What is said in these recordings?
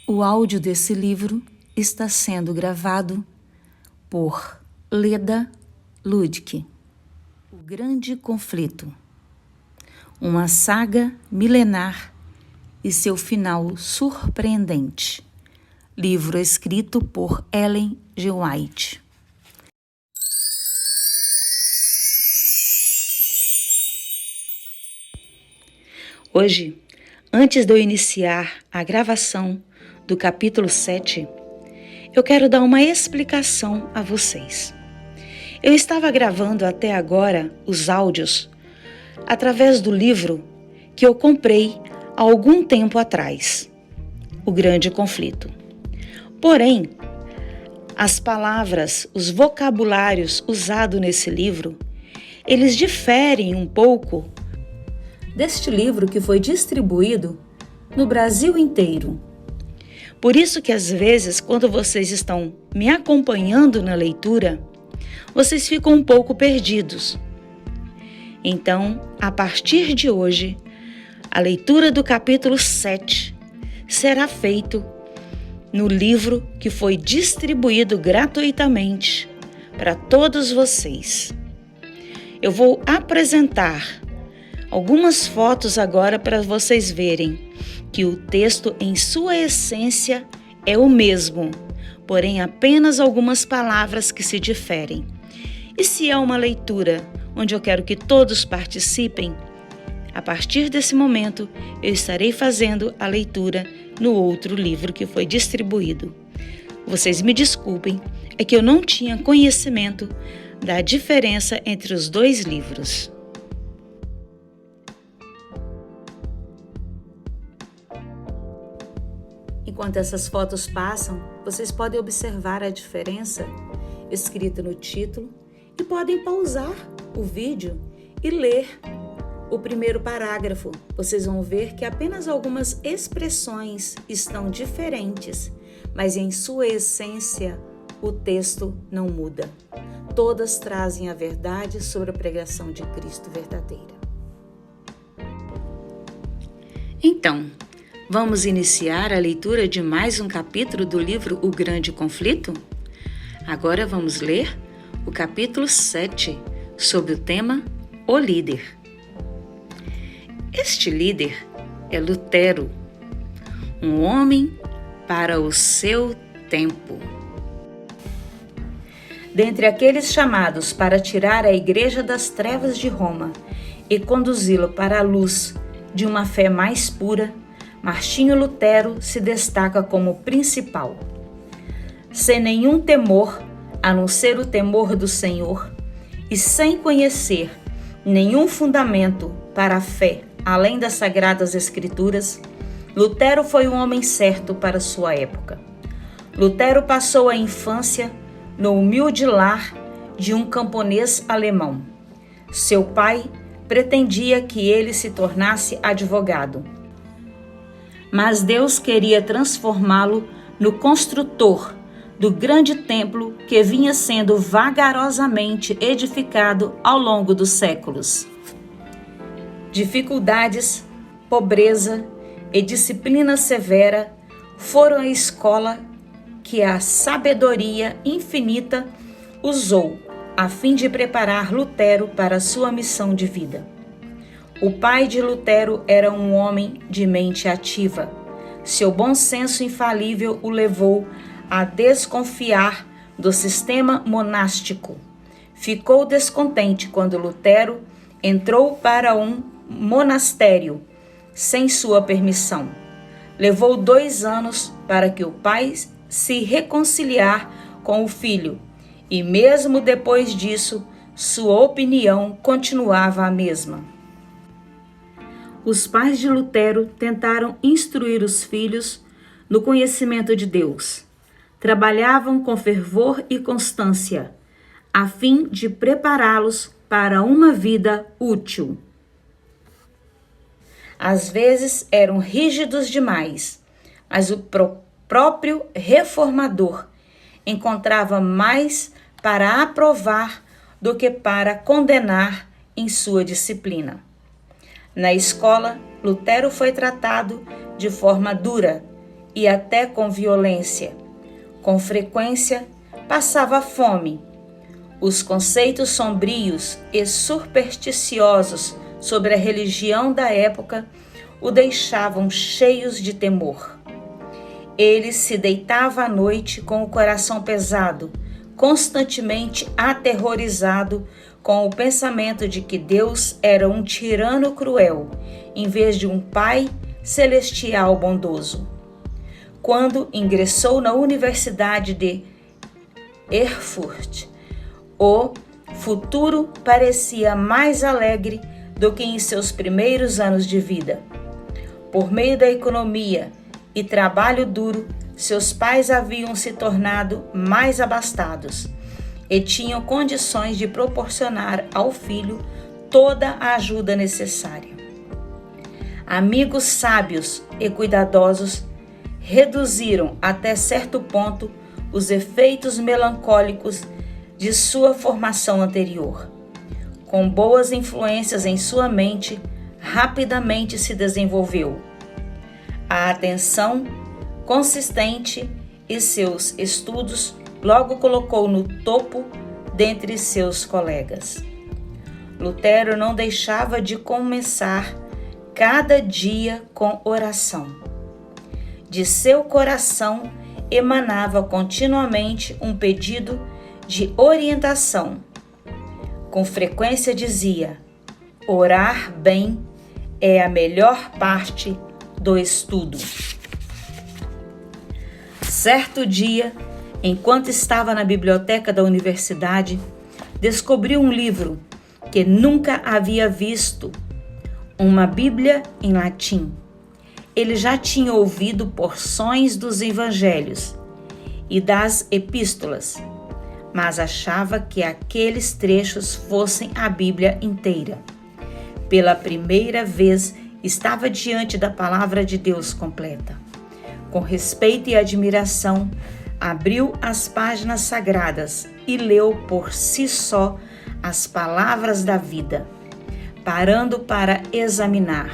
O áudio desse livro está sendo gravado por Leda Ludwig. O Grande Conflito. Uma saga milenar e seu final surpreendente. Livro escrito por Ellen G. White. Hoje, antes de eu iniciar a gravação do capítulo 7, eu quero dar uma explicação a vocês. Eu estava gravando até agora os áudios através do livro que eu comprei há algum tempo atrás, O Grande Conflito. Porém, as palavras, os vocabulários usados nesse livro, eles diferem um pouco deste livro que foi distribuído no Brasil inteiro. Por isso que às vezes, quando vocês estão me acompanhando na leitura, vocês ficam um pouco perdidos. Então, a partir de hoje, a leitura do capítulo 7 será feita no livro que foi distribuído gratuitamente para todos vocês. Eu vou apresentar algumas fotos agora para vocês verem que o texto em sua essência é o mesmo, porém apenas algumas palavras que se diferem. E se é uma leitura onde eu quero que todos participem, a partir desse momento eu estarei fazendo a leitura no outro livro que foi distribuído. Vocês me desculpem, é que eu não tinha conhecimento da diferença entre os dois livros. Enquanto essas fotos passam, vocês podem observar a diferença escrita no título e podem pausar o vídeo e ler o primeiro parágrafo. Vocês vão ver que apenas algumas expressões estão diferentes, mas em sua essência o texto não muda. Todas trazem a verdade sobre a pregação de Cristo verdadeira. Então, vamos iniciar a leitura de mais um capítulo do livro O Grande Conflito? Agora vamos ler o capítulo 7, sobre o tema O Líder. Este líder é Lutero, um homem para o seu tempo. Dentre aqueles chamados para tirar a Igreja das trevas de Roma e conduzi-la para a luz de uma fé mais pura, Martinho Lutero se destaca como principal. Sem nenhum temor, a não ser o temor do Senhor, e sem conhecer nenhum fundamento para a fé além das Sagradas Escrituras, Lutero foi um homem certo para sua época. Lutero passou a infância no humilde lar de um camponês alemão. Seu pai pretendia que ele se tornasse advogado, mas Deus queria transformá-lo no construtor do grande templo que vinha sendo vagarosamente edificado ao longo dos séculos. Dificuldades, pobreza e disciplina severa foram a escola que a sabedoria infinita usou a fim de preparar Lutero para sua missão de vida. O pai de Lutero era um homem de mente ativa. Seu bom senso infalível o levou a desconfiar do sistema monástico. Ficou descontente quando Lutero entrou para um monastério sem sua permissão. Levou 2 anos para que o pai se reconciliar com o filho, e mesmo depois disso, sua opinião continuava a mesma. Os pais de Lutero tentaram instruir os filhos no conhecimento de Deus. Trabalhavam com fervor e constância, a fim de prepará-los para uma vida útil. Às vezes eram rígidos demais, mas o próprio reformador encontrava mais para aprovar do que para condenar em sua disciplina. Na escola, Lutero foi tratado de forma dura e até com violência. Com frequência, passava fome. Os conceitos sombrios e supersticiosos sobre a religião da época o deixavam cheios de temor. Ele se deitava à noite com o coração pesado, constantemente aterrorizado com o pensamento de que Deus era um tirano cruel, em vez de um Pai celestial bondoso. Quando ingressou na Universidade de Erfurt, o futuro parecia mais alegre do que em seus primeiros anos de vida. Por meio da economia e trabalho duro, seus pais haviam se tornado mais abastados e tinham condições de proporcionar ao filho toda a ajuda necessária. Amigos sábios e cuidadosos reduziram até certo ponto os efeitos melancólicos de sua formação anterior. Com boas influências em sua mente, rapidamente se desenvolveu a atenção consistente e seus estudos logo colocou no topo dentre seus colegas. Lutero não deixava de começar cada dia com oração. De seu coração emanava continuamente um pedido de orientação. Com frequência dizia: orar bem é a melhor parte do estudo. Certo dia, enquanto estava na biblioteca da universidade, descobriu um livro que nunca havia visto, uma Bíblia em latim. Ele já tinha ouvido porções dos evangelhos e das epístolas, mas achava que aqueles trechos fossem a Bíblia inteira. Pela primeira vez, estava diante da palavra de Deus completa. Com respeito e admiração, abriu as páginas sagradas e leu por si só as palavras da vida, parando para examinar.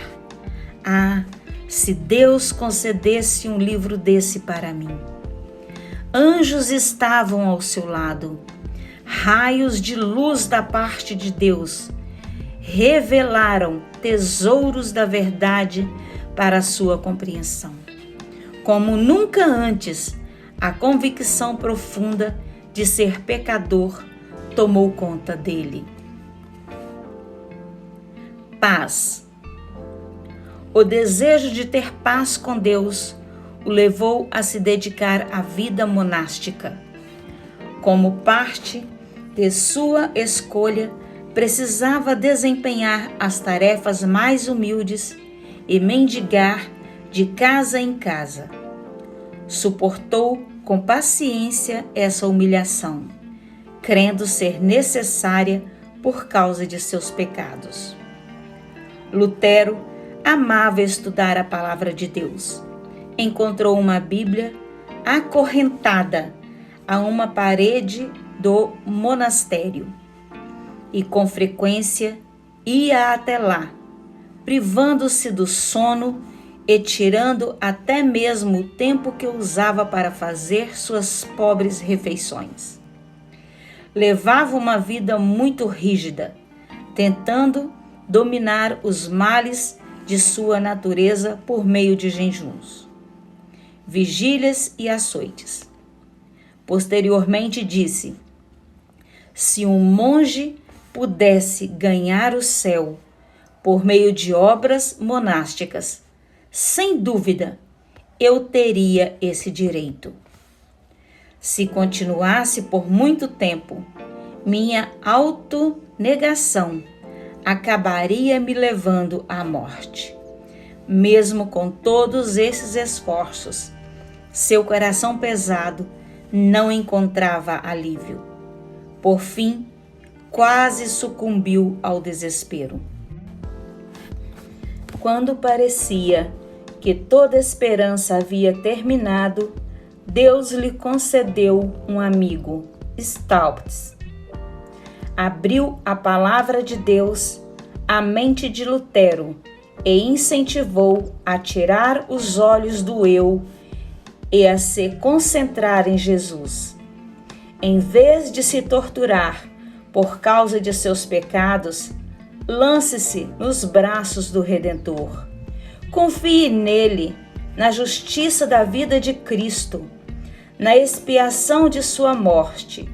Ah, se Deus concedesse um livro desse para mim! Anjos estavam ao seu lado, raios de luz da parte de Deus revelaram tesouros da verdade para a sua compreensão. Como nunca antes, a convicção profunda de ser pecador tomou conta dele. Paz. O desejo de ter paz com Deus o levou a se dedicar à vida monástica. Como parte de sua escolha, precisava desempenhar as tarefas mais humildes e mendigar de casa em casa. Suportou com paciência essa humilhação, crendo ser necessária por causa de seus pecados. Lutero amava estudar a palavra de Deus. Encontrou uma Bíblia acorrentada a uma parede do monastério e com frequência ia até lá, privando-se do sono e tirando até mesmo o tempo que usava para fazer suas pobres refeições. Levava uma vida muito rígida, tentando dominar os males de sua natureza por meio de jejuns, vigílias e açoites. Posteriormente disse: se um monge pudesse ganhar o céu por meio de obras monásticas, sem dúvida eu teria esse direito. Se continuasse por muito tempo, minha autonegação acabaria me levando à morte. Mesmo com todos esses esforços, seu coração pesado não encontrava alívio. Por fim, quase sucumbiu ao desespero. Quando parecia que toda esperança havia terminado, Deus lhe concedeu um amigo, Staupitz. Abriu a palavra de Deus à mente de Lutero e incentivou a tirar os olhos do eu e a se concentrar em Jesus. Em vez de se torturar por causa de seus pecados, lance-se nos braços do Redentor. Confie nele, na justiça da vida de Cristo, na expiação de sua morte.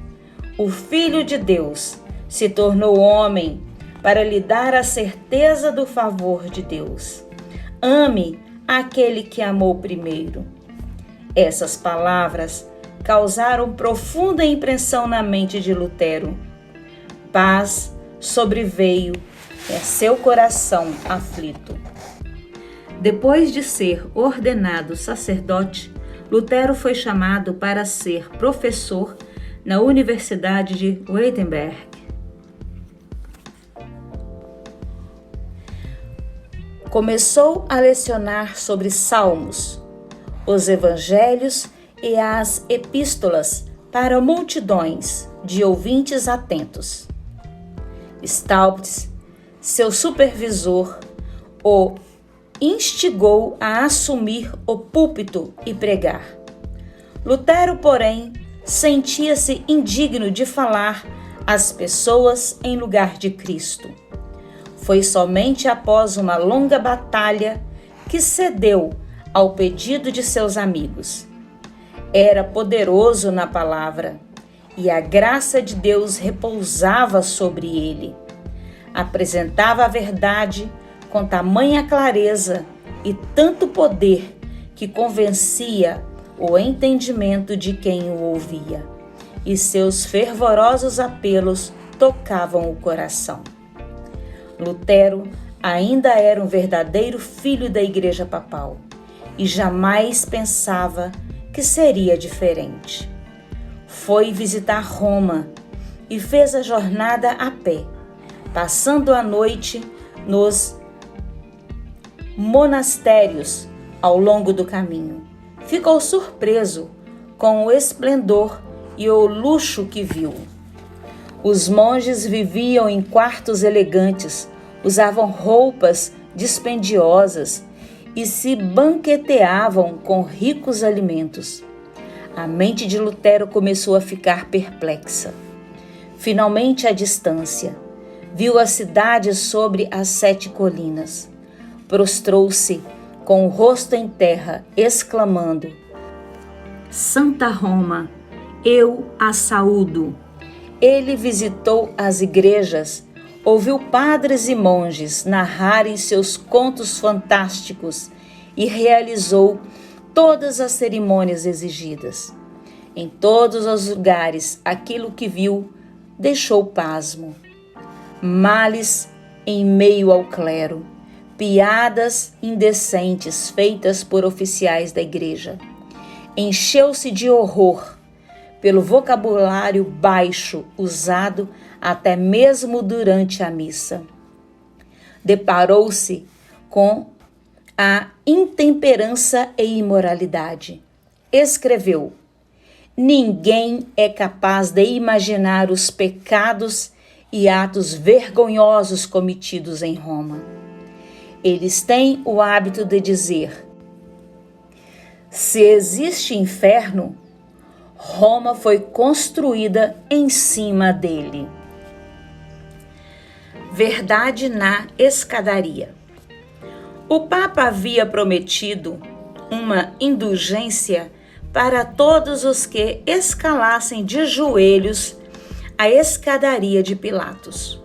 O Filho de Deus se tornou homem para lhe dar a certeza do favor de Deus. Ame aquele que amou primeiro. Essas palavras causaram profunda impressão na mente de Lutero. Paz sobreveio a seu coração aflito. Depois de ser ordenado sacerdote, Lutero foi chamado para ser professor na Universidade de Wittenberg. Começou a lecionar sobre Salmos, os Evangelhos e as Epístolas para multidões de ouvintes atentos. Staupitz, seu supervisor, o instigou a assumir o púlpito e pregar. Lutero, porém, sentia-se indigno de falar às pessoas em lugar de Cristo. Foi somente após uma longa batalha que cedeu ao pedido de seus amigos. Era poderoso na palavra e a graça de Deus repousava sobre ele. Apresentava a verdade com tamanha clareza e tanto poder que convencia o entendimento de quem o ouvia, e seus fervorosos apelos tocavam o coração. Lutero ainda era um verdadeiro filho da Igreja Papal e jamais pensava que seria diferente. Foi visitar Roma e fez a jornada a pé, passando a noite nos monastérios ao longo do caminho. Ficou surpreso com o esplendor e o luxo que viu. Os monges viviam em quartos elegantes, usavam roupas dispendiosas e se banqueteavam com ricos alimentos. A mente de Lutero começou a ficar perplexa. Finalmente, à distância, viu a cidade sobre as 7 colinas. Prostrou-se com o rosto em terra, exclamando: Santa Roma, eu a saúdo. Ele visitou as igrejas, ouviu padres e monges narrarem seus contos fantásticos e realizou todas as cerimônias exigidas. Em todos os lugares, aquilo que viu deixou pasmo. Males em meio ao clero, piadas indecentes feitas por oficiais da igreja. Encheu-se de horror pelo vocabulário baixo usado até mesmo durante a missa. Deparou-se com a intemperança e imoralidade. Escreveu: ninguém é capaz de imaginar os pecados e atos vergonhosos cometidos em Roma. Eles têm o hábito de dizer: se existe inferno, Roma foi construída em cima dele. Verdade na escadaria. O Papa havia prometido uma indulgência para todos os que escalassem de joelhos a escadaria de Pilatos,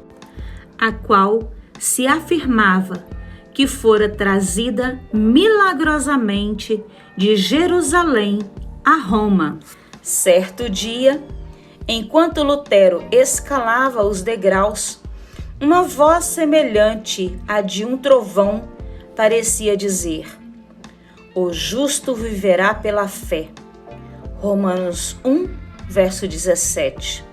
a qual se afirmava que fora trazida milagrosamente de Jerusalém a Roma. Certo dia, enquanto Lutero escalava os degraus, uma voz semelhante à de um trovão parecia dizer: o justo viverá pela fé. Romanos 1, verso 17.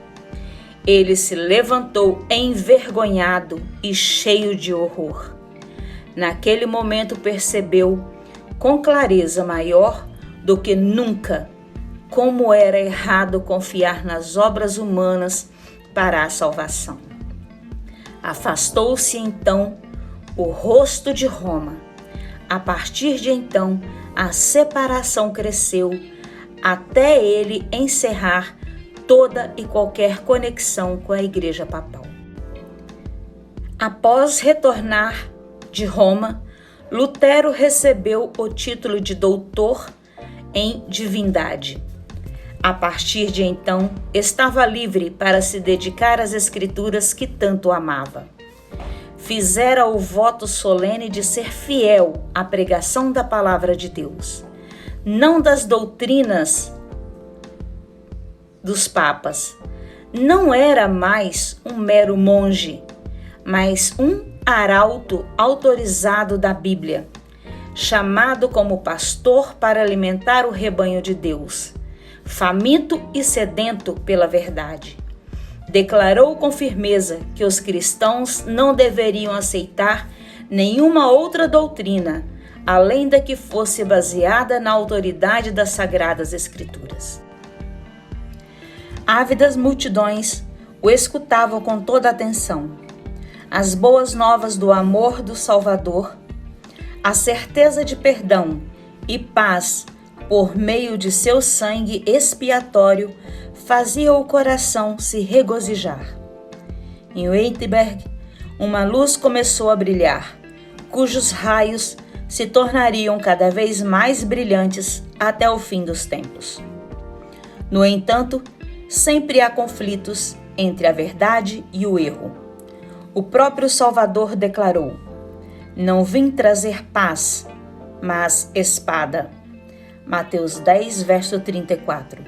Ele se levantou envergonhado e cheio de horror. Naquele momento percebeu, com clareza maior do que nunca, como era errado confiar nas obras humanas para a salvação. Afastou-se então o rosto de Roma. A partir de então, a separação cresceu até ele encerrar toda e qualquer conexão com a Igreja Papal. Após retornar de Roma, Lutero recebeu o título de doutor em divindade. A partir de então, estava livre para se dedicar às escrituras que tanto amava. Fizera o voto solene de ser fiel à pregação da palavra de Deus, não das doutrinas dos papas. Não era mais um mero monge, mas um arauto autorizado da Bíblia, chamado como pastor para alimentar o rebanho de Deus, faminto e sedento pela verdade. Declarou com firmeza que os cristãos não deveriam aceitar nenhuma outra doutrina, além da que fosse baseada na autoridade das Sagradas Escrituras. Ávidas multidões o escutavam com toda atenção. As boas novas do amor do Salvador, a certeza de perdão e paz por meio de seu sangue expiatório fazia o coração se regozijar. Em Wittenberg, uma luz começou a brilhar, cujos raios se tornariam cada vez mais brilhantes até o fim dos tempos. No entanto, sempre há conflitos entre a verdade e o erro. O próprio Salvador declarou: "Não vim trazer paz, mas espada." Mateus 10, verso 34.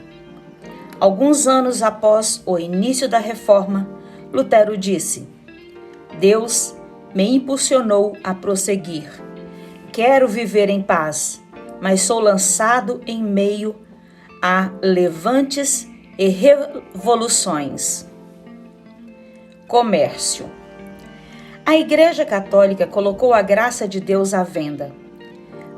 Alguns anos após o início da Reforma, Lutero disse: "Deus me impulsionou a prosseguir. Quero viver em paz, mas sou lançado em meio a levantes e revoluções." Comércio. A Igreja Católica colocou a graça de Deus à venda.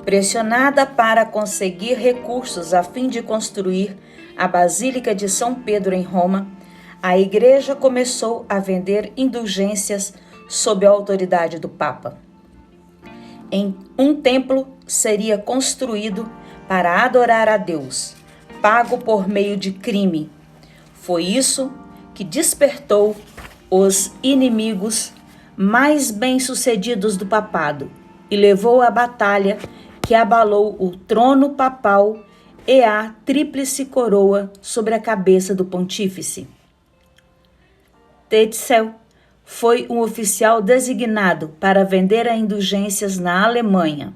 Pressionada para conseguir recursos a fim de construir a Basílica de São Pedro em Roma, a Igreja começou a vender indulgências sob a autoridade do Papa. Um templo seria construído para adorar a Deus, pago por meio de crime. Foi isso que despertou os inimigos mais bem-sucedidos do papado e levou à batalha que abalou o trono papal e a tríplice coroa sobre a cabeça do pontífice. Tetzel foi um oficial designado para vender indulgências na Alemanha.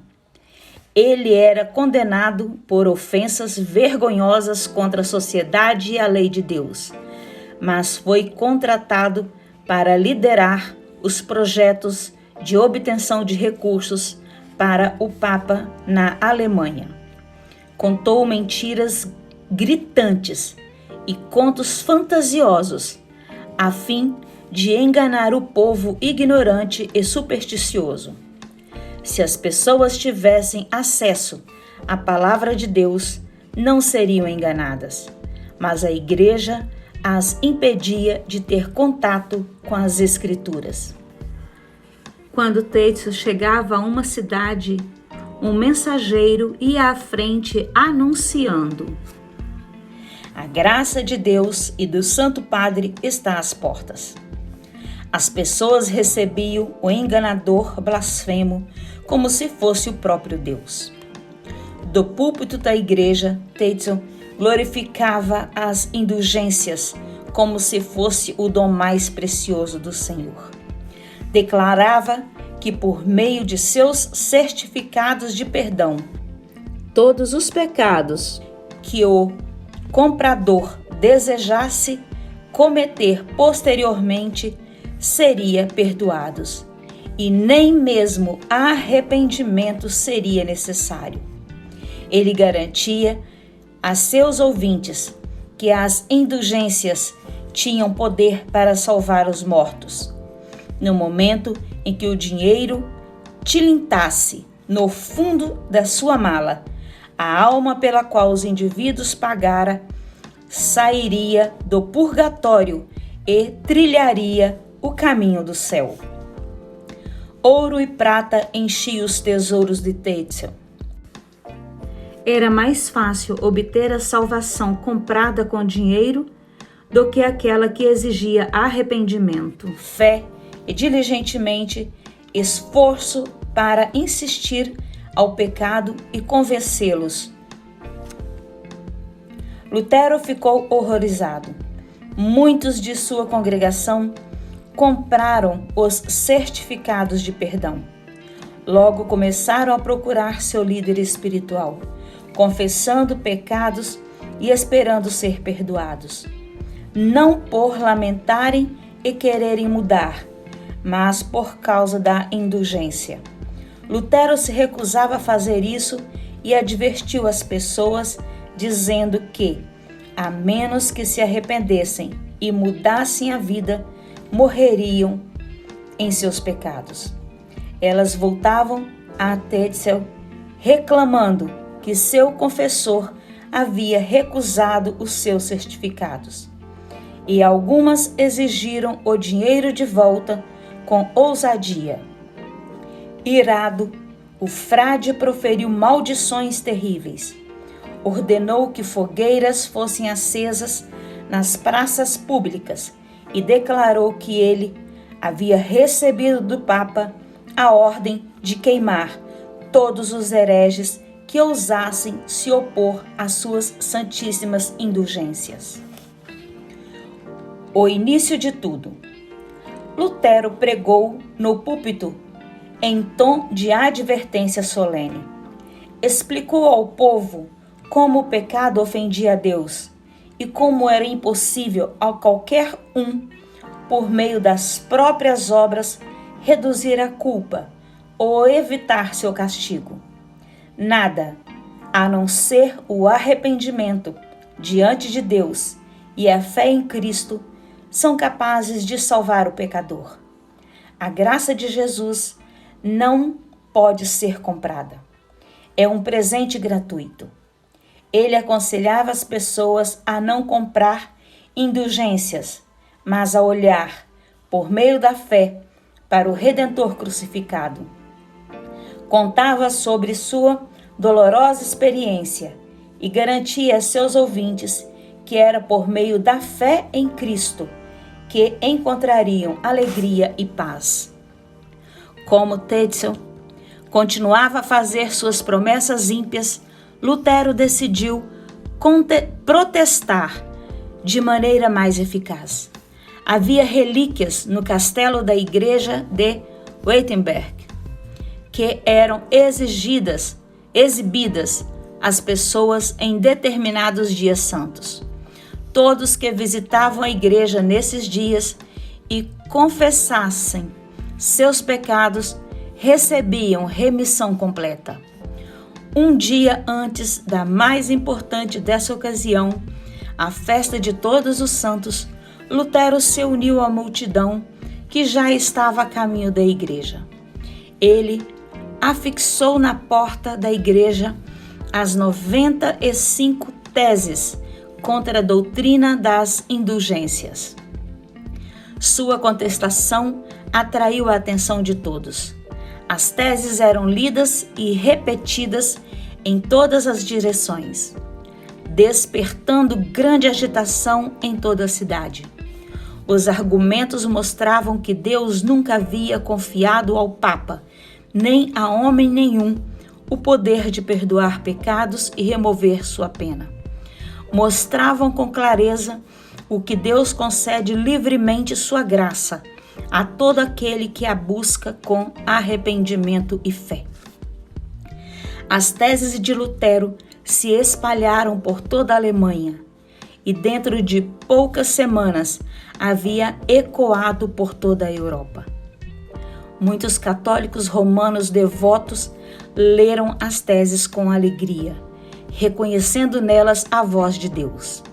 Ele era condenado por ofensas vergonhosas contra a sociedade e a lei de Deus, mas foi contratado para liderar os projetos de obtenção de recursos para o Papa na Alemanha. Contou mentiras gritantes e contos fantasiosos, a fim de enganar o povo ignorante e supersticioso. Se as pessoas tivessem acesso à palavra de Deus, não seriam enganadas, mas a Igreja as impedia de ter contato com as Escrituras. Quando Tetzel chegava a uma cidade, um mensageiro ia à frente anunciando: "A graça de Deus e do Santo Padre está às portas." As pessoas recebiam o enganador blasfemo como se fosse o próprio Deus. Do púlpito da igreja, Tetzel glorificava as indulgências como se fosse o dom mais precioso do Senhor. Declarava que por meio de seus certificados de perdão, todos os pecados que o comprador desejasse cometer posteriormente seria perdoados, e nem mesmo arrependimento seria necessário. Ele garantia a seus ouvintes que as indulgências tinham poder para salvar os mortos. No momento em que o dinheiro tilintasse no fundo da sua mala, a alma pela qual os indivíduos pagara sairia do purgatório e trilharia o caminho do céu. Ouro e prata enchiam os tesouros de Tetzel. Era mais fácil obter a salvação comprada com dinheiro do que aquela que exigia arrependimento, fé e diligentemente esforço para insistir ao pecado e convencê-los. Lutero ficou horrorizado. Muitos de sua congregação compraram os certificados de perdão. Logo começaram a procurar seu líder espiritual, confessando pecados e esperando ser perdoados. Não por lamentarem e quererem mudar, mas por causa da indulgência. Lutero se recusava a fazer isso e advertiu as pessoas, dizendo que, a menos que se arrependessem e mudassem a vida, morreriam em seus pecados. Elas voltavam a Tetzel reclamando que seu confessor havia recusado os seus certificados. E algumas exigiram o dinheiro de volta com ousadia. Irado, o frade proferiu maldições terríveis. Ordenou que fogueiras fossem acesas nas praças públicas e declarou que ele havia recebido do Papa a ordem de queimar todos os hereges que ousassem se opor às suas santíssimas indulgências. O início de tudo. Lutero pregou no púlpito em tom de advertência solene. Explicou ao povo como o pecado ofendia a Deus e como era impossível a qualquer um, por meio das próprias obras, reduzir a culpa ou evitar seu castigo. Nada, a não ser o arrependimento diante de Deus e a fé em Cristo, são capazes de salvar o pecador. A graça de Jesus não pode ser comprada. É um presente gratuito. Ele aconselhava as pessoas a não comprar indulgências, mas a olhar, por meio da fé, para o Redentor crucificado. Contava sobre sua dolorosa experiência e garantia a seus ouvintes que era por meio da fé em Cristo que encontrariam alegria e paz. Como Tetzel continuava a fazer suas promessas ímpias, Lutero decidiu protestar de maneira mais eficaz. Havia relíquias no castelo da igreja de Wittenberg que eram exibidas às pessoas em determinados dias santos. Todos que visitavam a igreja nesses dias e confessassem seus pecados recebiam remissão completa. Um dia antes da mais importante dessa ocasião, a festa de Todos os Santos, Lutero se uniu à multidão que já estava a caminho da igreja. Ele afixou na porta da igreja as 95 teses contra a doutrina das indulgências. Sua contestação atraiu a atenção de todos. As teses eram lidas e repetidas em todas as direções, despertando grande agitação em toda a cidade. Os argumentos mostravam que Deus nunca havia confiado ao Papa, nem a homem nenhum, o poder de perdoar pecados e remover sua pena. Mostravam com clareza o que Deus concede livremente sua graça a todo aquele que a busca com arrependimento e fé. As teses de Lutero se espalharam por toda a Alemanha e dentro de poucas semanas havia ecoado por toda a Europa. Muitos católicos romanos devotos leram as teses com alegria, reconhecendo nelas a voz de Deus.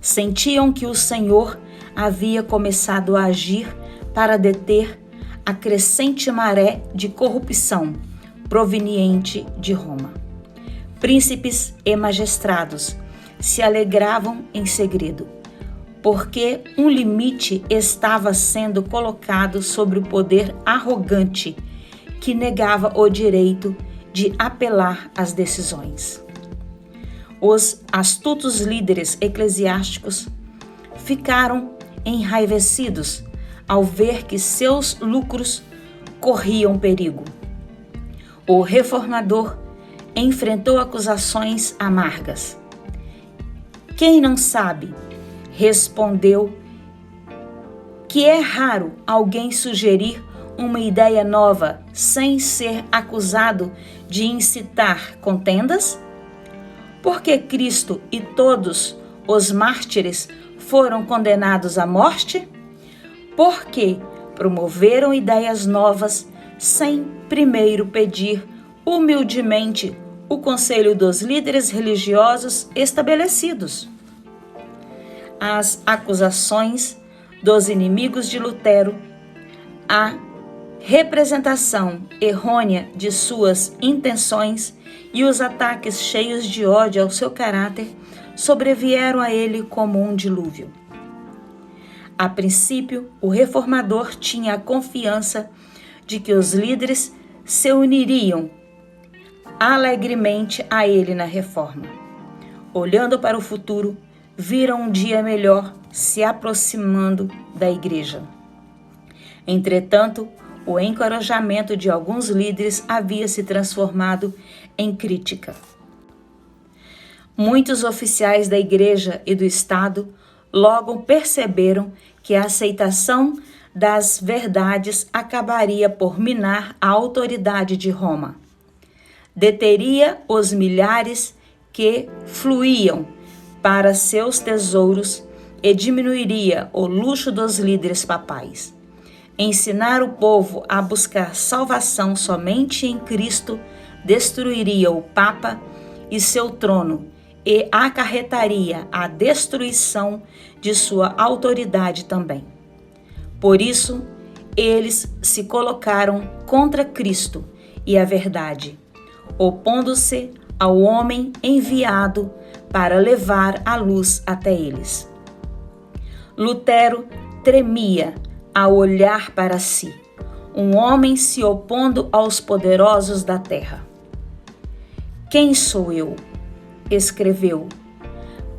Sentiam que o Senhor havia começado a agir para deter a crescente maré de corrupção proveniente de Roma. Príncipes e magistrados se alegravam em segredo, porque um limite estava sendo colocado sobre o poder arrogante que negava o direito de apelar às decisões. Os astutos líderes eclesiásticos ficaram enraivecidos ao ver que seus lucros corriam perigo. O reformador enfrentou acusações amargas. Quem não sabe, respondeu, que é raro alguém sugerir uma ideia nova sem ser acusado de incitar contendas? Porque Cristo e todos os mártires foram condenados à morte? Porque promoveram ideias novas sem primeiro pedir humildemente o conselho dos líderes religiosos estabelecidos. As acusações dos inimigos de Lutero, a representação errônea de suas intenções e os ataques cheios de ódio ao seu caráter sobrevieram a ele como um dilúvio. A princípio, o reformador tinha a confiança de que os líderes se uniriam alegremente a ele na reforma. Olhando para o futuro, viram um dia melhor se aproximando da igreja. Entretanto, o encorajamento de alguns líderes havia se transformado em crítica. Muitos oficiais da igreja e do Estado logo perceberam que a aceitação das verdades acabaria por minar a autoridade de Roma. Deteria os milhares que fluíam para seus tesouros e diminuiria o luxo dos líderes papais. Ensinar o povo a buscar salvação somente em Cristo destruiria o Papa e seu trono e acarretaria a destruição de sua autoridade também. Por isso, eles se colocaram contra Cristo e a verdade, opondo-se ao homem enviado para levar a luz até eles. Lutero tremia ao olhar para si, um homem se opondo aos poderosos da terra. Quem sou eu? Escreveu,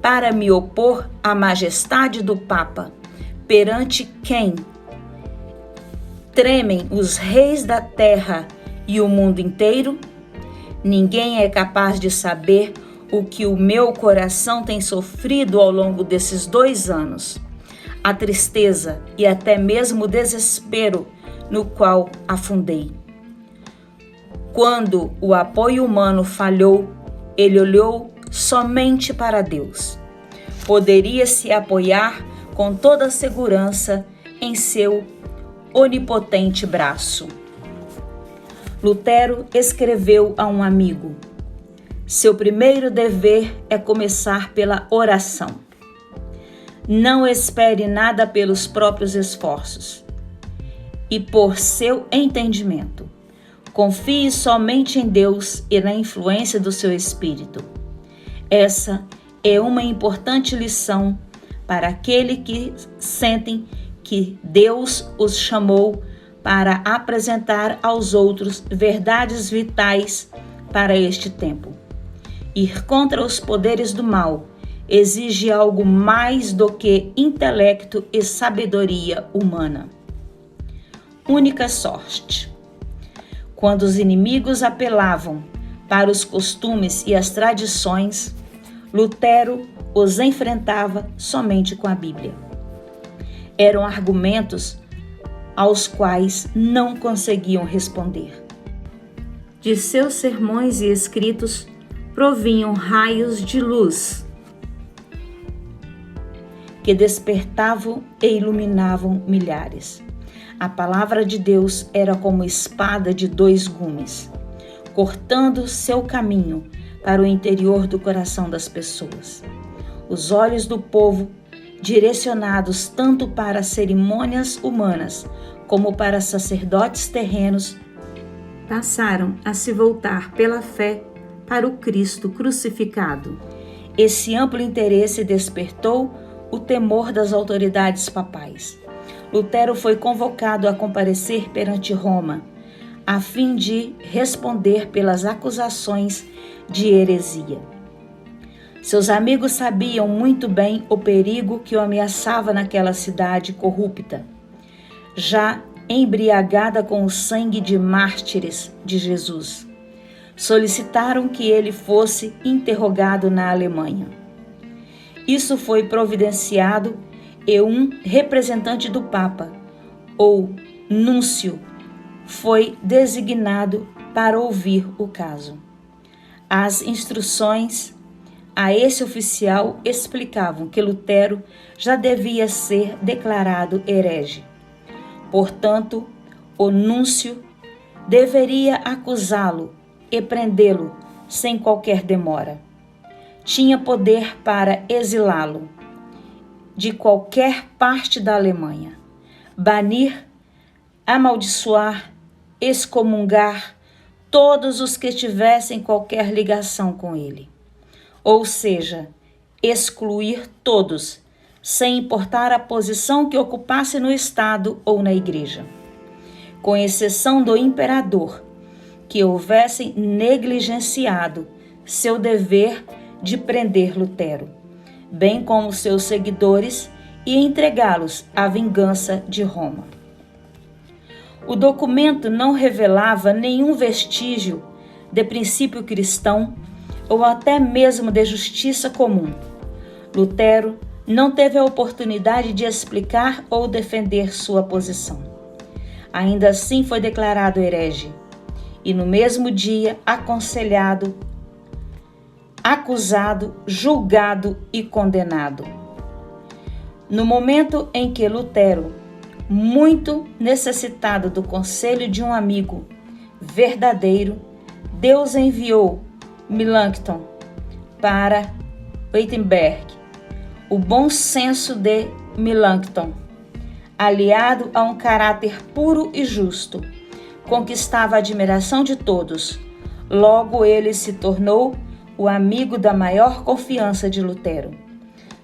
para me opor à majestade do Papa, perante quem tremem os reis da terra e o mundo inteiro? Ninguém é capaz de saber o que o meu coração tem sofrido ao longo desses 2 anos. A tristeza e até mesmo o desespero no qual afundei. Quando o apoio humano falhou, ele olhou somente para Deus. Poderia se apoiar com toda segurança em seu onipotente braço. Lutero escreveu a um amigo: seu primeiro dever é começar pela oração. Não espere nada pelos próprios esforços e por seu entendimento. Confie somente em Deus e na influência do seu Espírito. Essa é uma importante lição para aqueles que sentem que Deus os chamou para apresentar aos outros verdades vitais para este tempo. Ir contra os poderes do mal exige algo mais do que intelecto e sabedoria humana. Única sorte. Quando os inimigos apelavam para os costumes e as tradições, Lutero os enfrentava somente com a Bíblia. Eram argumentos aos quais não conseguiam responder. De seus sermões e escritos provinham raios de luz que despertavam e iluminavam milhares. A palavra de Deus era como espada de 2 gumes, cortando seu caminho para o interior do coração das pessoas. Os olhos do povo, direcionados tanto para cerimônias humanas como para sacerdotes terrenos, passaram a se voltar pela fé para o Cristo crucificado. Esse amplo interesse despertou o temor das autoridades papais. Lutero foi convocado a comparecer perante Roma, a fim de responder pelas acusações de heresia. Seus amigos sabiam muito bem o perigo que o ameaçava naquela cidade corrupta, já embriagada com o sangue de mártires de Jesus. Solicitaram que ele fosse interrogado na Alemanha. Isso foi providenciado e um representante do Papa, ou núncio, foi designado para ouvir o caso. As instruções a esse oficial explicavam que Lutero já devia ser declarado herege. Portanto, o núncio deveria acusá-lo e prendê-lo sem qualquer demora. Tinha poder para exilá-lo de qualquer parte da Alemanha, banir, amaldiçoar, excomungar todos os que tivessem qualquer ligação com ele. Ou seja, excluir todos, sem importar a posição que ocupasse no Estado ou na Igreja, com exceção do imperador, que houvessem negligenciado seu dever de prender Lutero, bem como seus seguidores, e entregá-los à vingança de Roma. O documento não revelava nenhum vestígio de princípio cristão ou até mesmo de justiça comum. Lutero não teve a oportunidade de explicar ou defender sua posição. Ainda assim foi declarado herege e no mesmo dia aconselhado, acusado, julgado e condenado. No momento em que Lutero, muito necessitado do conselho de um amigo verdadeiro, Deus enviou Melanchthon para Wittenberg. O bom senso de Melanchthon, aliado a um caráter puro e justo, conquistava a admiração de todos. Logo ele se tornou o amigo da maior confiança de Lutero.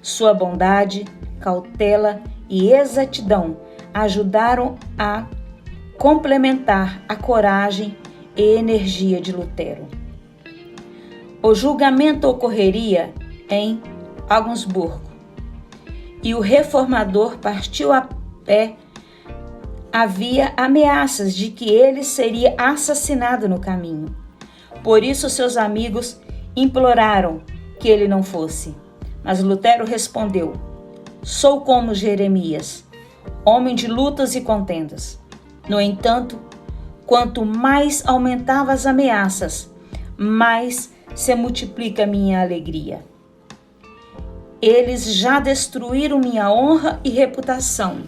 Sua bondade, cautela e exatidão ajudaram a complementar a coragem e energia de Lutero. O julgamento ocorreria em Augsburgo e o reformador partiu a pé. Havia ameaças de que ele seria assassinado no caminho. Por isso seus amigos imploraram que ele não fosse. Mas Lutero respondeu: sou como Jeremias, homem de lutas e contendas. No entanto, quanto mais aumentavam as ameaças, mais se multiplica minha alegria. Eles já destruíram minha honra e reputação.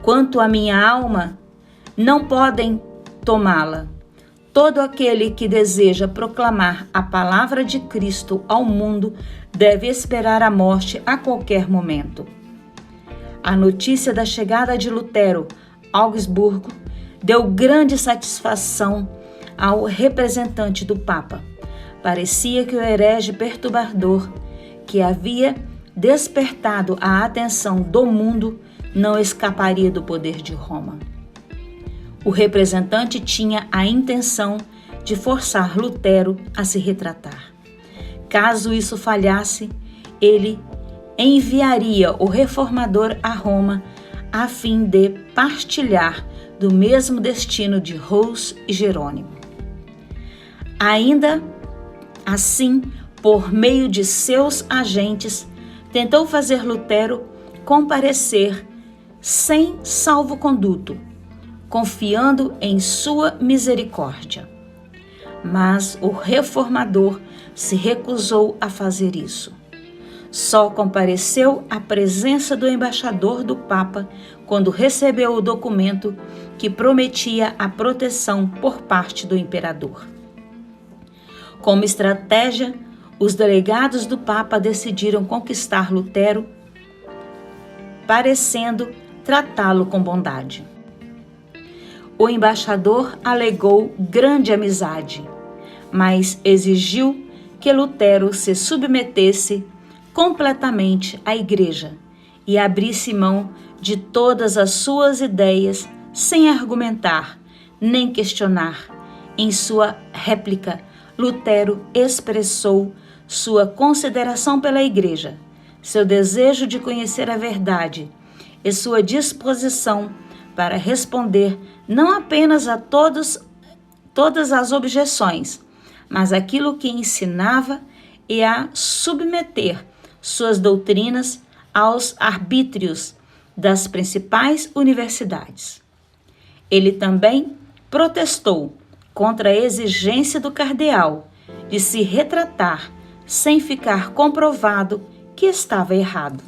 Quanto à minha alma, não podem tomá-la. Todo aquele que deseja proclamar a palavra de Cristo ao mundo deve esperar a morte a qualquer momento. A notícia da chegada de Lutero a Augsburgo deu grande satisfação ao representante do Papa. Parecia que o herege perturbador, que havia despertado a atenção do mundo, não escaparia do poder de Roma. O representante tinha a intenção de forçar Lutero a se retratar. Caso isso falhasse, ele enviaria o reformador a Roma a fim de partilhar do mesmo destino de Hus e Jerônimo. Ainda assim, por meio de seus agentes, tentou fazer Lutero comparecer sem salvo-conduto, confiando em sua misericórdia. Mas o reformador se recusou a fazer isso. Só compareceu à presença do embaixador do Papa quando recebeu o documento que prometia a proteção por parte do imperador. Como estratégia, os delegados do Papa decidiram conquistar Lutero, parecendo tratá-lo com bondade. O embaixador alegou grande amizade, mas exigiu que Lutero se submetesse completamente à Igreja e abrisse mão de todas as suas ideias sem argumentar nem questionar. Em sua réplica, Lutero expressou sua consideração pela Igreja, seu desejo de conhecer a verdade e sua disposição para responder não apenas a todas as objeções, mas aquilo que ensinava e a submeter suas doutrinas aos arbítrios das principais universidades. Ele também protestou contra a exigência do cardeal de se retratar sem ficar comprovado que estava errado.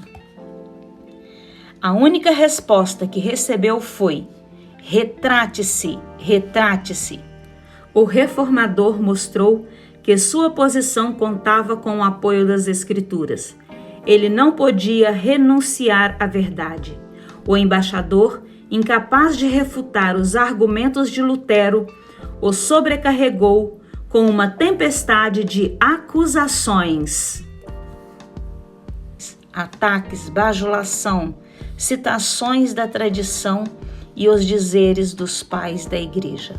A única resposta que recebeu foi: retrate-se, retrate-se. O reformador mostrou que sua posição contava com o apoio das Escrituras. Ele não podia renunciar à verdade. O embaixador, incapaz de refutar os argumentos de Lutero, o sobrecarregou com uma tempestade de acusações, ataques, bajulação, citações da tradição e os dizeres dos pais da Igreja,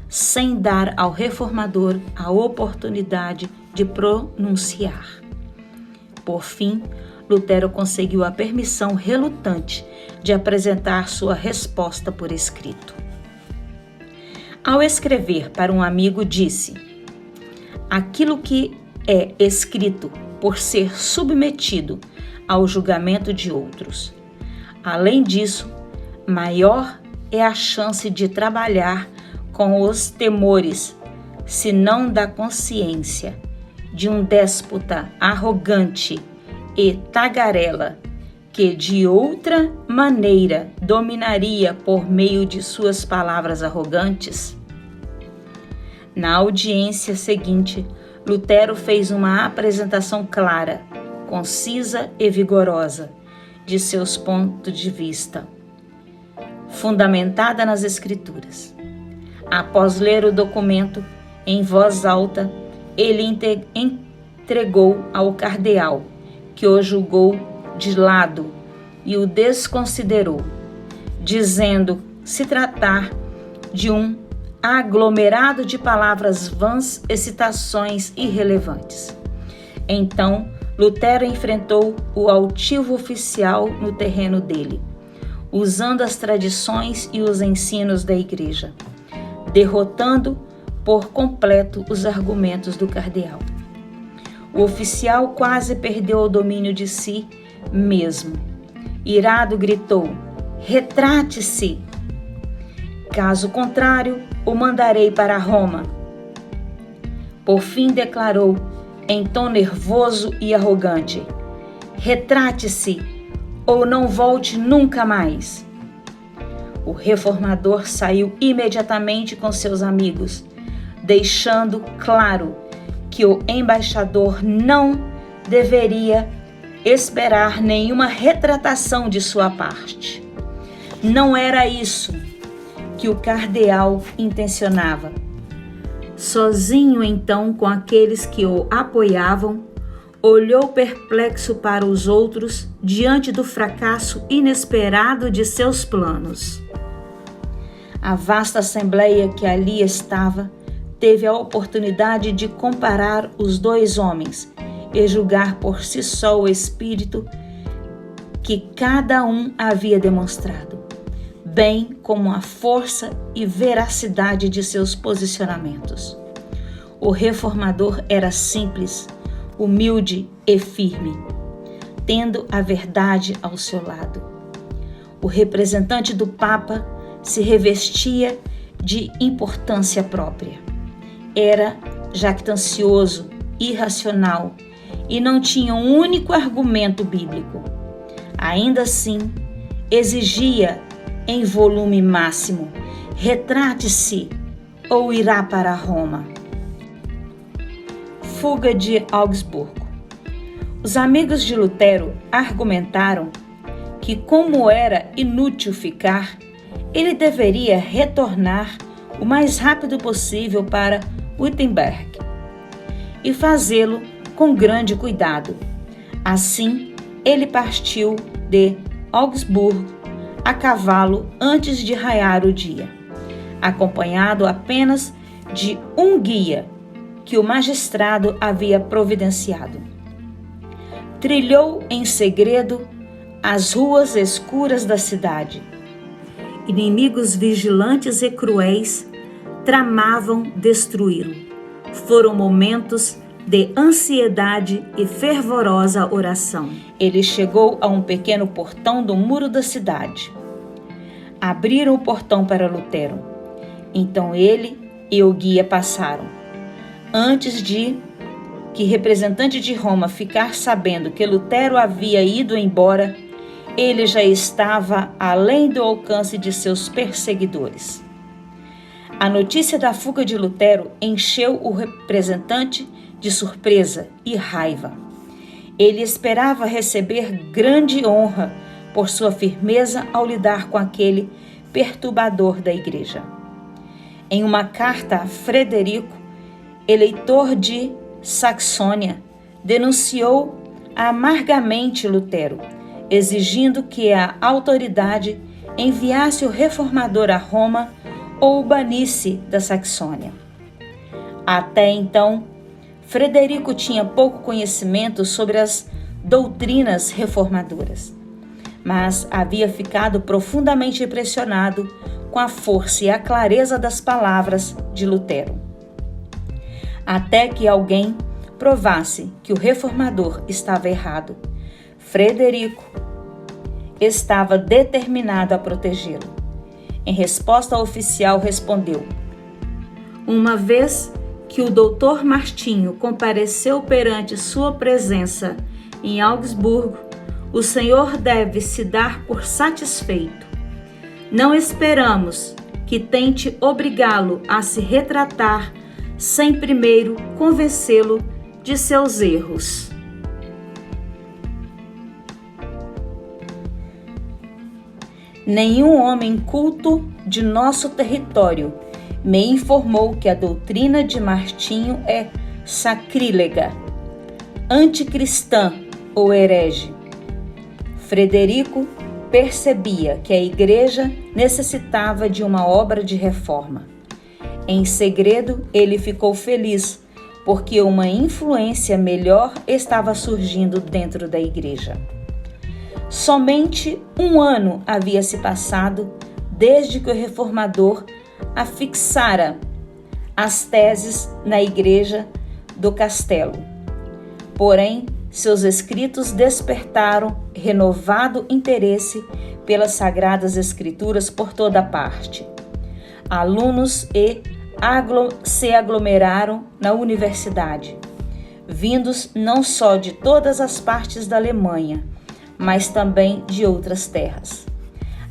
sem dar ao reformador a oportunidade de pronunciar. Por fim, Lutero conseguiu a permissão relutante de apresentar sua resposta por escrito. Ao escrever para um amigo, disse: aquilo que é escrito por ser submetido ao julgamento de outros. Além disso, maior é a chance de trabalhar com os temores, se não da consciência, de um déspota arrogante e tagarela, que de outra maneira dominaria por meio de suas palavras arrogantes. Na audiência seguinte, Lutero fez uma apresentação clara, concisa e vigorosa de seus pontos de vista, fundamentada nas Escrituras. Após ler o documento em voz alta, ele entregou ao cardeal, que o julgou de lado e o desconsiderou, dizendo se tratar de um aglomerado de palavras vãs e citações irrelevantes. Então, Lutero enfrentou o altivo oficial no terreno dele, usando as tradições e os ensinos da Igreja, derrotando por completo os argumentos do cardeal. O oficial quase perdeu o domínio de si mesmo. Irado, gritou: retrate-se! Caso contrário, o mandarei para Roma. Por fim, declarou, em tom nervoso e arrogante: retrate-se, ou não volte nunca mais. O reformador saiu imediatamente com seus amigos, deixando claro que o embaixador não deveria esperar nenhuma retratação de sua parte. Não era isso que o cardeal intencionava. Sozinho, então, com aqueles que o apoiavam, olhou perplexo para os outros diante do fracasso inesperado de seus planos. A vasta assembleia que ali estava teve a oportunidade de comparar os dois homens e julgar por si só o espírito que cada um havia demonstrado, bem como a força e veracidade de seus posicionamentos. O reformador era simples, humilde e firme, tendo a verdade ao seu lado. O representante do Papa se revestia de importância própria. Era jactancioso, irracional e não tinha um único argumento bíblico. Ainda assim, exigia em volume máximo: retrate-se ou irá para Roma. Fuga de Augsburgo. Os amigos de Lutero argumentaram que, como era inútil ficar, ele deveria retornar o mais rápido possível para Wittenberg e fazê-lo com grande cuidado. Assim, ele partiu de Augsburgo a cavalo antes de raiar o dia, acompanhado apenas de um guia que o magistrado havia providenciado. Trilhou em segredo as ruas escuras da cidade. Inimigos vigilantes e cruéis tramavam destruí-lo. Foram momentos de ansiedade e fervorosa oração. Ele chegou a um pequeno portão do muro da cidade. Abriram o portão para Lutero. Então ele e o guia passaram. Antes de que representante de Roma ficar sabendo que Lutero havia ido embora, ele já estava além do alcance de seus perseguidores. A notícia da fuga de Lutero encheu o representante de surpresa e raiva. Ele esperava receber grande honra por sua firmeza ao lidar com aquele perturbador da igreja. Em uma carta a Frederico, eleitor de Saxônia, denunciou amargamente Lutero, exigindo que a autoridade enviasse o reformador a Roma ou o banisse da Saxônia. Até então, Frederico tinha pouco conhecimento sobre as doutrinas reformadoras, mas havia ficado profundamente impressionado com a força e a clareza das palavras de Lutero. Até que alguém provasse que o reformador estava errado, Frederico estava determinado a protegê-lo. Em resposta, o oficial respondeu: uma vez que o doutor Martinho compareceu perante sua presença em Augsburgo, o senhor deve se dar por satisfeito. Não esperamos que tente obrigá-lo a se retratar sem primeiro convencê-lo de seus erros. Nenhum homem culto de nosso território me informou que a doutrina de Martinho é sacrílega, anticristã ou herege. Frederico percebia que a igreja necessitava de uma obra de reforma. Em segredo, ele ficou feliz, porque uma influência melhor estava surgindo dentro da igreja. Somente um ano havia se passado desde que o reformador afixara as teses na igreja do castelo. Porém, seus escritos despertaram renovado interesse pelas sagradas escrituras por toda parte. Alunos se aglomeraram na universidade, vindos não só de todas as partes da Alemanha, mas também de outras terras.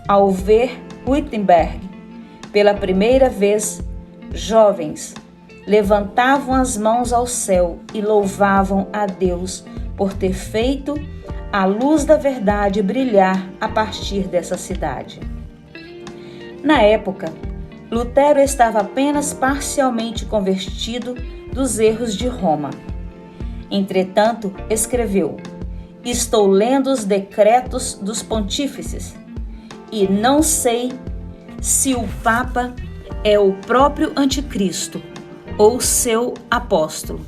Ao ver Wittenberg pela primeira vez, jovens levantavam as mãos ao céu e louvavam a Deus por ter feito a luz da verdade brilhar a partir dessa cidade. Na época, Lutero estava apenas parcialmente convertido dos erros de Roma. Entretanto, escreveu: estou lendo os decretos dos pontífices e não sei se o Papa é o próprio Anticristo ou seu apóstolo,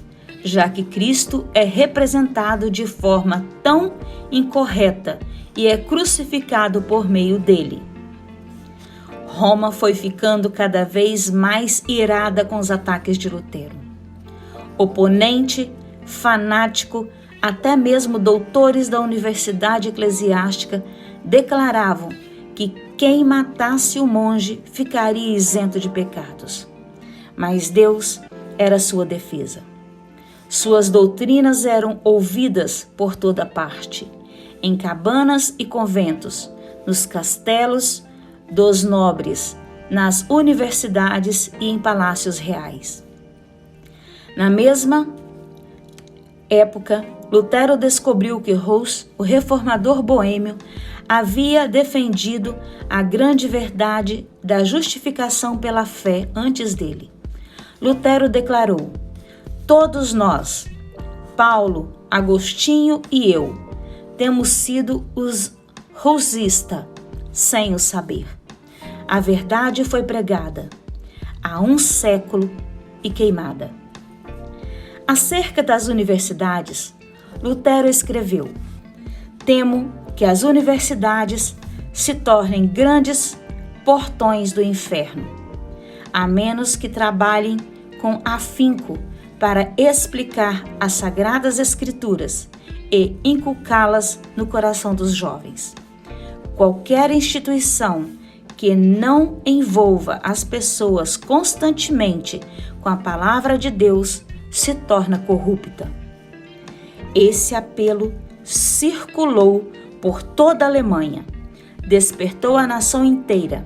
já que Cristo é representado de forma tão incorreta e é crucificado por meio dele. Roma foi ficando cada vez mais irada com os ataques de Lutero. Oponente, fanático, até mesmo doutores da universidade eclesiástica declaravam que quem matasse o monge ficaria isento de pecados. Mas Deus era sua defesa. Suas doutrinas eram ouvidas por toda parte, em cabanas e conventos, nos castelos dos nobres, nas universidades e em palácios reais. Na mesma época, Lutero descobriu que Hus, o reformador boêmio, havia defendido a grande verdade da justificação pela fé antes dele. Lutero declarou: todos nós, Paulo, Agostinho e eu, temos sido os husistas, sem o saber. A verdade foi pregada há um século e queimada. Acerca das universidades, Lutero escreveu: temo que as universidades se tornem grandes portões do inferno, a menos que trabalhem com afinco para explicar as Sagradas Escrituras e inculcá-las no coração dos jovens. Qualquer instituição que não envolva as pessoas constantemente com a palavra de Deus se torna corrupta. Esse apelo circulou por toda a Alemanha, despertou a nação inteira.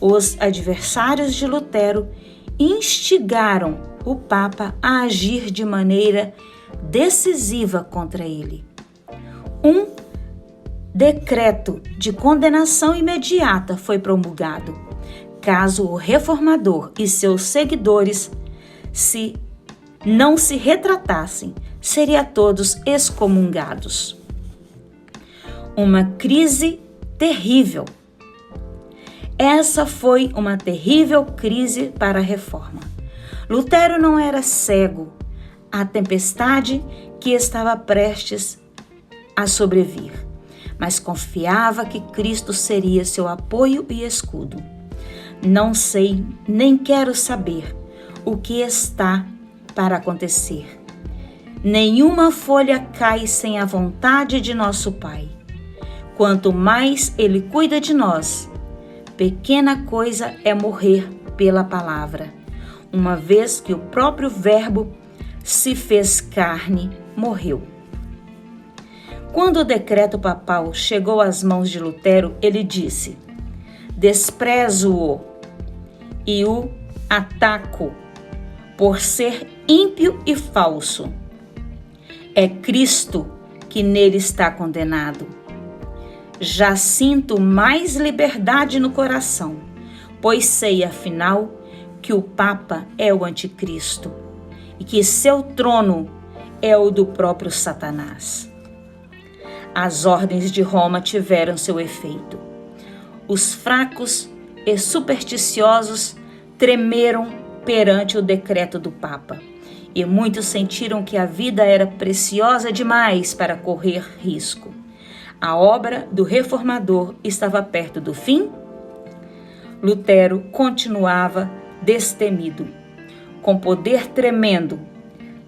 Os adversários de Lutero instigaram o Papa a agir de maneira decisiva contra ele. Um decreto de condenação imediata foi promulgado, caso o reformador e seus seguidores não se retratassem, seriam todos excomungados. Uma crise terrível. Essa foi uma terrível crise para a reforma. Lutero não era cego à tempestade que estava prestes a sobrevir, mas confiava que Cristo seria seu apoio e escudo. Não sei, nem quero saber o que está para acontecer. Nenhuma folha cai sem a vontade de nosso Pai. Quanto mais Ele cuida de nós, pequena coisa é morrer pela palavra, uma vez que o próprio Verbo se fez carne, morreu. Quando o decreto papal chegou às mãos de Lutero, ele disse: desprezo-o e o ataco por ser ímpio e falso. É Cristo que nele está condenado. Já sinto mais liberdade no coração, pois sei, afinal, que o Papa é o Anticristo e que seu trono é o do próprio Satanás. As ordens de Roma tiveram seu efeito. Os fracos e supersticiosos tremeram perante o decreto do Papa, e muitos sentiram que a vida era preciosa demais para correr risco. A obra do reformador estava perto do fim? Lutero continuava destemido. Com poder tremendo,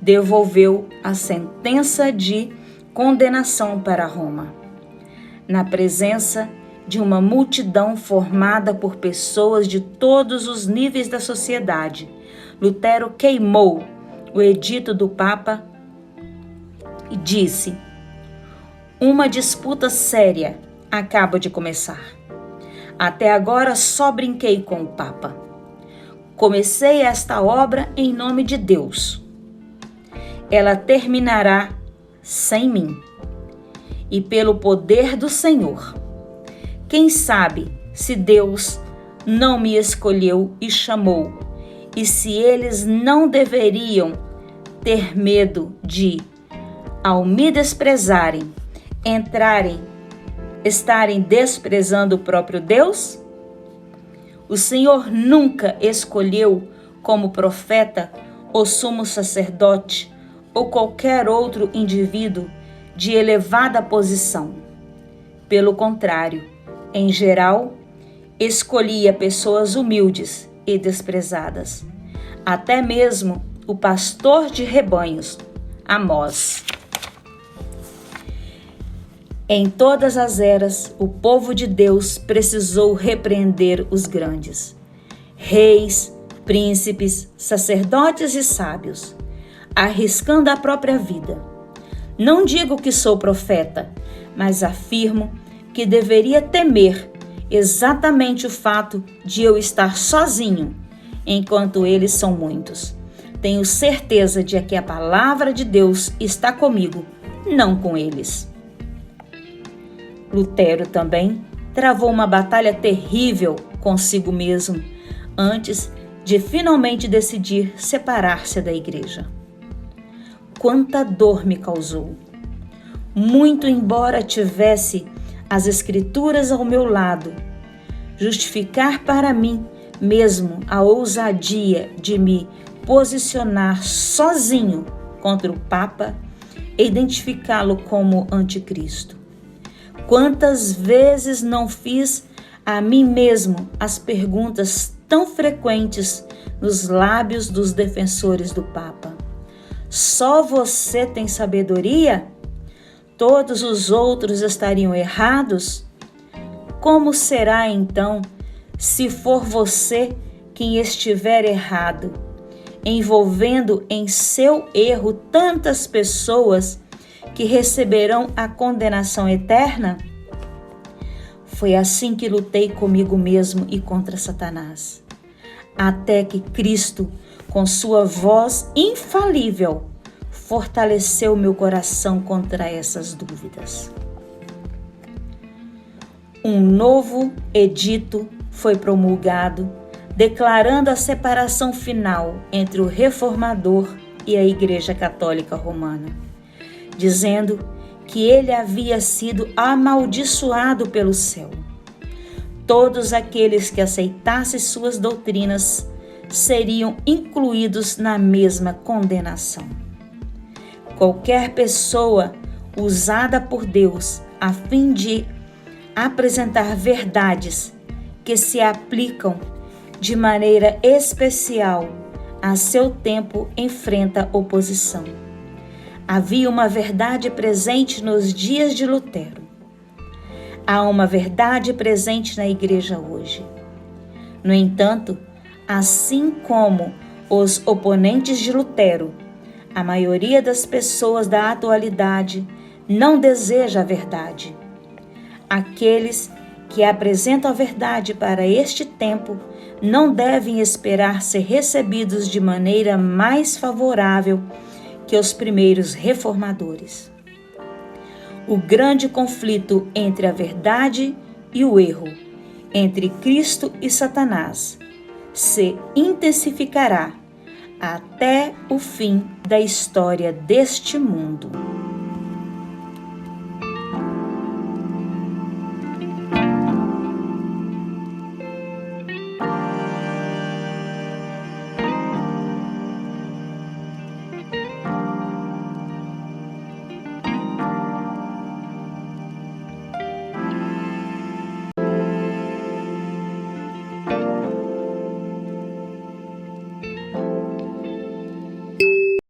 devolveu a sentença de condenação para Roma. Na presença de uma multidão formada por pessoas de todos os níveis da sociedade, Lutero queimou o edito do Papa e disse: uma disputa séria acaba de começar. Até agora só brinquei com o Papa. Comecei esta obra em nome de Deus. Ela terminará sem mim e pelo poder do Senhor. Quem sabe se Deus não me escolheu e chamou, e se eles não deveriam ter medo de, ao me desprezarem, estarem desprezando o próprio Deus? O Senhor nunca escolheu como profeta ou sumo sacerdote ou qualquer outro indivíduo de elevada posição. Pelo contrário, em geral, escolhia pessoas humildes e desprezadas. Até mesmo o pastor de rebanhos, Amós. Em todas as eras, o povo de Deus precisou repreender os grandes, reis, príncipes, sacerdotes e sábios, arriscando a própria vida. Não digo que sou profeta, mas afirmo que deveria temer exatamente o fato de eu estar sozinho, enquanto eles são muitos. Tenho certeza de que a palavra de Deus está comigo, não com eles. Lutero também travou uma batalha terrível consigo mesmo, antes de finalmente decidir separar-se da igreja. Quanta dor me causou! Muito embora tivesse as Escrituras ao meu lado, justificar para mim mesmo a ousadia de me posicionar sozinho contra o Papa e identificá-lo como anticristo. Quantas vezes não fiz a mim mesmo as perguntas tão frequentes nos lábios dos defensores do Papa? Só você tem sabedoria? Todos os outros estariam errados? Como será então se for você quem estiver errado, envolvendo em seu erro tantas pessoas que receberão a condenação eterna? Foi assim que lutei comigo mesmo e contra Satanás, até que Cristo, com sua voz infalível, fortaleceu meu coração contra essas dúvidas. Um novo edito foi promulgado, declarando a separação final entre o reformador e a Igreja Católica Romana, dizendo que ele havia sido amaldiçoado pelo céu. Todos aqueles que aceitassem suas doutrinas seriam incluídos na mesma condenação. Qualquer pessoa usada por Deus a fim de apresentar verdades que se aplicam de maneira especial a seu tempo enfrenta oposição. Havia uma verdade presente nos dias de Lutero. Há uma verdade presente na igreja hoje. No entanto, assim como os oponentes de Lutero, a maioria das pessoas da atualidade não deseja a verdade. Aqueles que apresentam a verdade para este tempo não devem esperar ser recebidos de maneira mais favorável que os primeiros reformadores. O grande conflito entre a verdade e o erro, entre Cristo e Satanás, se intensificará até o fim da história deste mundo.